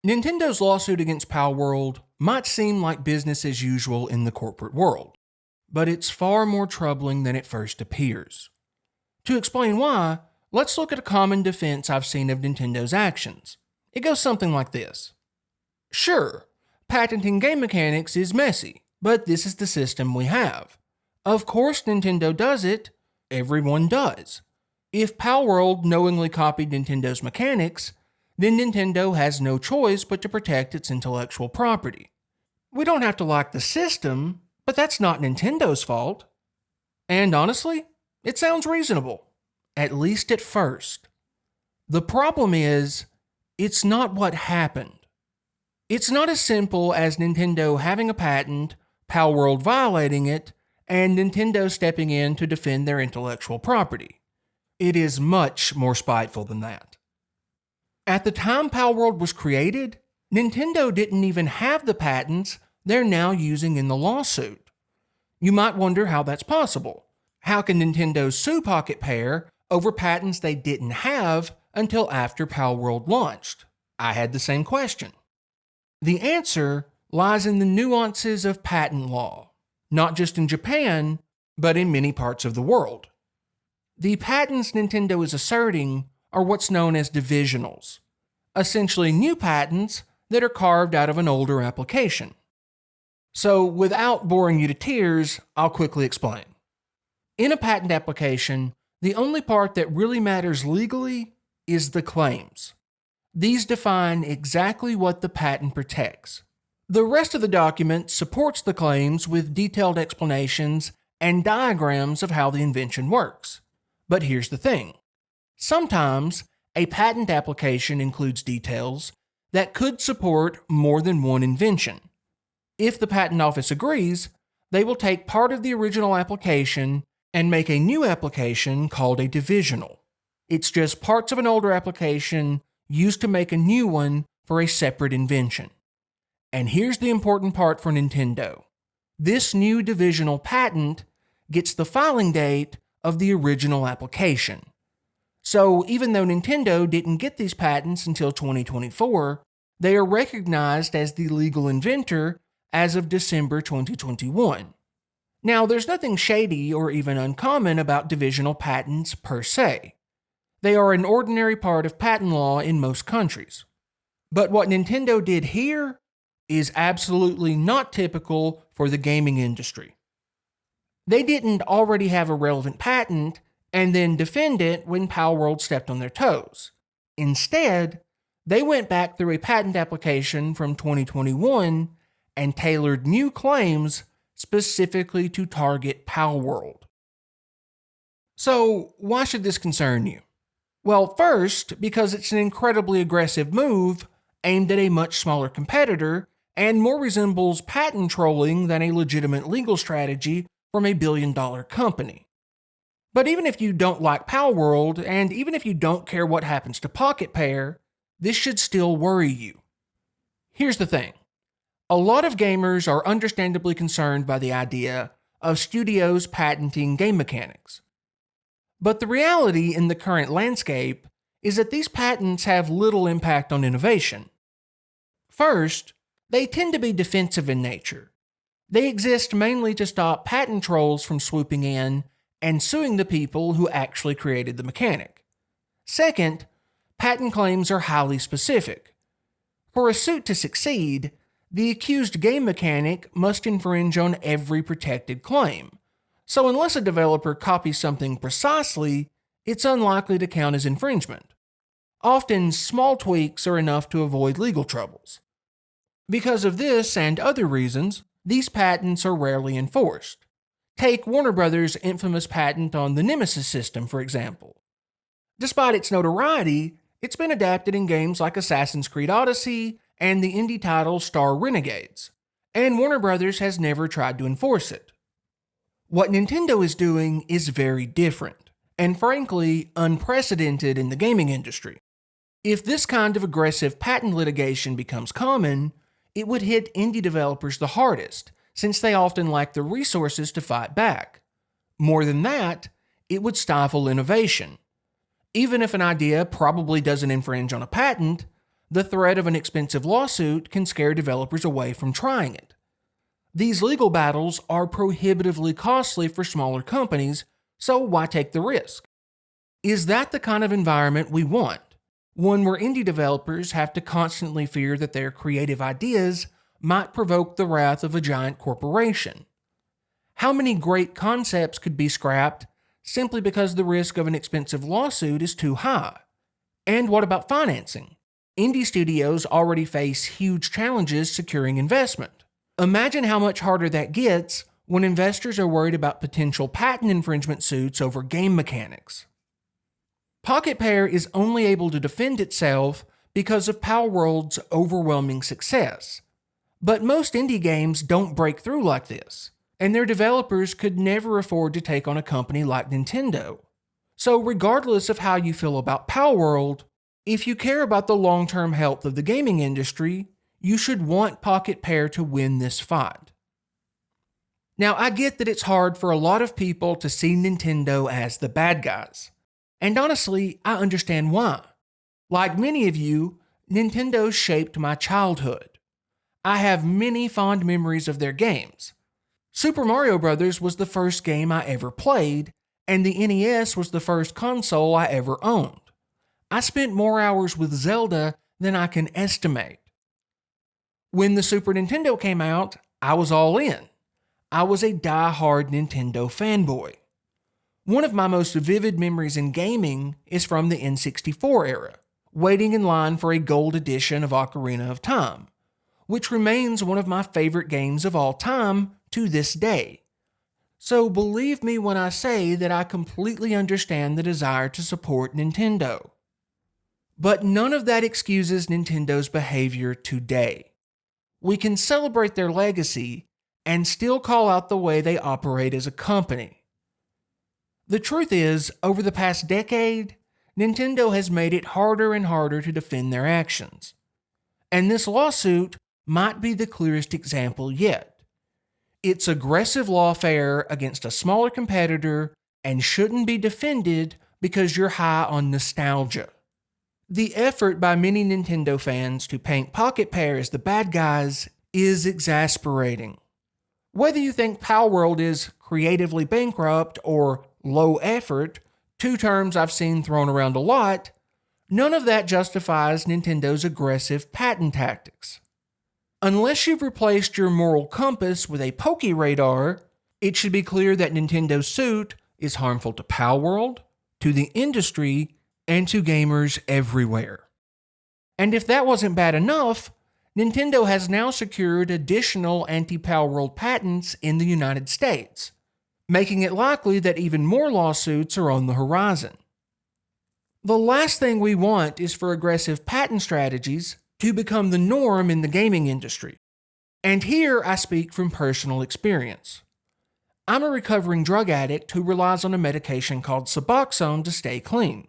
Nintendo's lawsuit against Palworld might seem like business as usual in the corporate world, but it's far more troubling than it first appears. To explain why, let's look at a common defense I've seen of Nintendo's actions. It goes something like this. Sure, patenting game mechanics is messy, but this is the system we have. Of course Nintendo does it. Everyone does. If Palworld knowingly copied Nintendo's mechanics, then Nintendo has no choice but to protect its intellectual property. We don't have to like the system, but that's not Nintendo's fault. And honestly, it sounds reasonable, at least at first. The problem is, it's not what happened. It's not as simple as Nintendo having a patent, Palworld violating it, and Nintendo stepping in to defend their intellectual property. It is much more spiteful than that. At the time Palworld was created, Nintendo didn't even have the patents they're now using in the lawsuit. You might wonder how that's possible. How can Nintendo sue Pocket Pair over patents they didn't have until after Palworld launched? I had the same question. The answer lies in the nuances of patent law, not just in Japan, but in many parts of the world. The patents Nintendo is asserting are what's known as divisionals, essentially new patents that are carved out of an older application. So, without boring you to tears, I'll quickly explain. In a patent application, the only part that really matters legally is the claims. These define exactly what the patent protects. The rest of the document supports the claims with detailed explanations and diagrams of how the invention works. But here's the thing. Sometimes, a patent application includes details that could support more than one invention. If the patent office agrees, they will take part of the original application and make a new application called a divisional. It's just parts of an older application used to make a new one for a separate invention. And here's the important part for Nintendo. This new divisional patent gets the filing date of the original application. So even though Nintendo didn't get these patents until 2024, they are recognized as the legal inventor as of December 2021. Now, there's nothing shady or even uncommon about divisional patents per se. They are an ordinary part of patent law in most countries. But what Nintendo did here is absolutely not typical for the gaming industry. They didn't already have a relevant patent and then defend it when Palworld stepped on their toes. Instead, they went back through a patent application from 2021 and tailored new claims specifically to target Palworld. So, why should this concern you? Well, first, because it's an incredibly aggressive move aimed at a much smaller competitor and more resembles patent trolling than a legitimate legal strategy from a billion-dollar company. But even if you don't like Palworld, and even if you don't care what happens to Pocket Pair, this should still worry you. Here's the thing. A lot of gamers are understandably concerned by the idea of studios patenting game mechanics. But the reality in the current landscape is that these patents have little impact on innovation. First, they tend to be defensive in nature. They exist mainly to stop patent trolls from swooping in and suing the people who actually created the mechanic. Second, patent claims are highly specific. For a suit to succeed, the accused game mechanic must infringe on every protected claim. So unless a developer copies something precisely, it's unlikely to count as infringement. Often, small tweaks are enough to avoid legal troubles. Because of this and other reasons, these patents are rarely enforced. Take Warner Brothers' infamous patent on the Nemesis system, for example. Despite its notoriety, it's been adapted in games like Assassin's Creed Odyssey and the indie title Star Renegades, and Warner Brothers has never tried to enforce it. What Nintendo is doing is very different, and frankly, unprecedented in the gaming industry. If this kind of aggressive patent litigation becomes common, it would hit indie developers the hardest, since they often lack the resources to fight back. More than that, it would stifle innovation. Even if an idea probably doesn't infringe on a patent, the threat of an expensive lawsuit can scare developers away from trying it. These legal battles are prohibitively costly for smaller companies, so why take the risk? Is that the kind of environment we want? One where indie developers have to constantly fear that their creative ideas might provoke the wrath of a giant corporation? How many great concepts could be scrapped simply because the risk of an expensive lawsuit is too high? And what about financing? Indie studios already face huge challenges securing investment. Imagine how much harder that gets when investors are worried about potential patent infringement suits over game mechanics. Pocket Pair is only able to defend itself because of Palworld's overwhelming success. But most indie games don't break through like this, and their developers could never afford to take on a company like Nintendo. So regardless of how you feel about Palworld, if you care about the long-term health of the gaming industry, you should want Pocket Pair to win this fight. Now, I get that it's hard for a lot of people to see Nintendo as the bad guys. And honestly, I understand why. Like many of you, Nintendo shaped my childhood. I have many fond memories of their games. Super Mario Bros. Was the first game I ever played, and the NES was the first console I ever owned. I spent more hours with Zelda than I can estimate. When the Super Nintendo came out, I was all in. I was a die-hard Nintendo fanboy. One of my most vivid memories in gaming is from the N64 era, waiting in line for a gold edition of Ocarina of Time, which remains one of my favorite games of all time to this day. So believe me when I say that I completely understand the desire to support Nintendo. But none of that excuses Nintendo's behavior today. We can celebrate their legacy and still call out the way they operate as a company. The truth is, over the past decade, Nintendo has made it harder and harder to defend their actions. And this lawsuit might be the clearest example yet. It's aggressive lawfare against a smaller competitor and shouldn't be defended because you're high on nostalgia. The effort by many Nintendo fans to paint Pocket Pair as the bad guys is exasperating. Whether you think Palworld is creatively bankrupt or low effort, two terms I've seen thrown around a lot, none of that justifies Nintendo's aggressive patent tactics. Unless you've replaced your moral compass with a Poke Radar, it should be clear that Nintendo's suit is harmful to Palworld, to the industry, and to gamers everywhere. And if that wasn't bad enough, Nintendo has now secured additional anti-Palworld patents in the United States, making it likely that even more lawsuits are on the horizon. The last thing we want is for aggressive patent strategies to become the norm in the gaming industry. And here I speak from personal experience. I'm a recovering drug addict who relies on a medication called Suboxone to stay clean.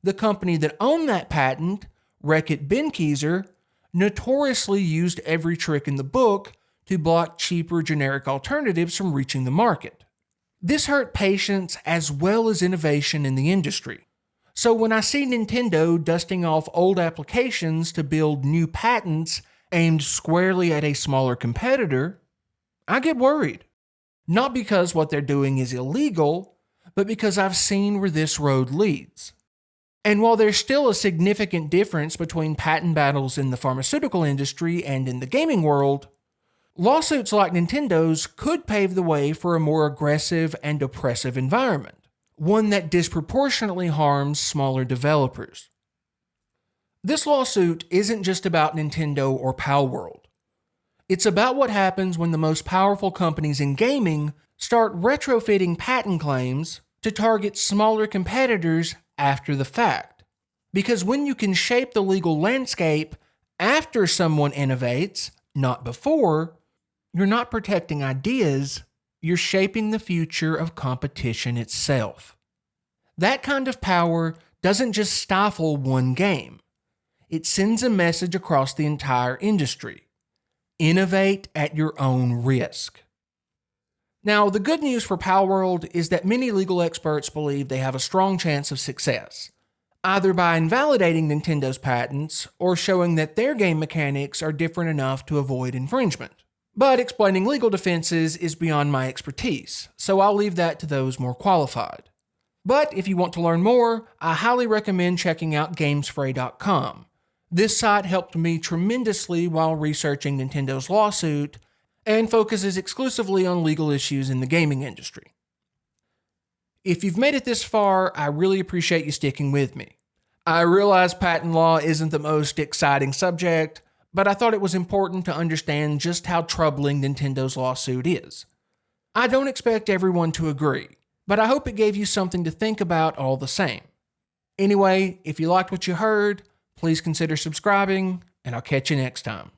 The company that owned that patent, Reckitt Benckiser, notoriously used every trick in the book to block cheaper generic alternatives from reaching the market. This hurt patients as well as innovation in the industry. So when I see Nintendo dusting off old applications to build new patents aimed squarely at a smaller competitor, I get worried. Not because what they're doing is illegal, but because I've seen where this road leads. And while there's still a significant difference between patent battles in the pharmaceutical industry and in the gaming world, lawsuits like Nintendo's could pave the way for a more aggressive and oppressive environment, one that disproportionately harms smaller developers. This lawsuit isn't just about Nintendo or Palworld. It's about what happens when the most powerful companies in gaming start retrofitting patent claims to target smaller competitors after the fact. Because when you can shape the legal landscape after someone innovates, not before, you're not protecting ideas, you're shaping the future of competition itself. That kind of power doesn't just stifle one game. It sends a message across the entire industry. Innovate at your own risk. Now, the good news for Palworld is that many legal experts believe they have a strong chance of success. either by invalidating Nintendo's patents or showing that their game mechanics are different enough to avoid infringement. But explaining legal defenses is beyond my expertise, so I'll leave that to those more qualified. But if you want to learn more, I highly recommend checking out GamesFray.com. This site helped me tremendously while researching Nintendo's lawsuit and focuses exclusively on legal issues in the gaming industry. If you've made it this far, I really appreciate you sticking with me. I realize patent law isn't the most exciting subject, but I thought it was important to understand just how troubling Nintendo's lawsuit is. I don't expect everyone to agree, but I hope it gave you something to think about all the same. Anyway, if you liked what you heard, please consider subscribing, and I'll catch you next time.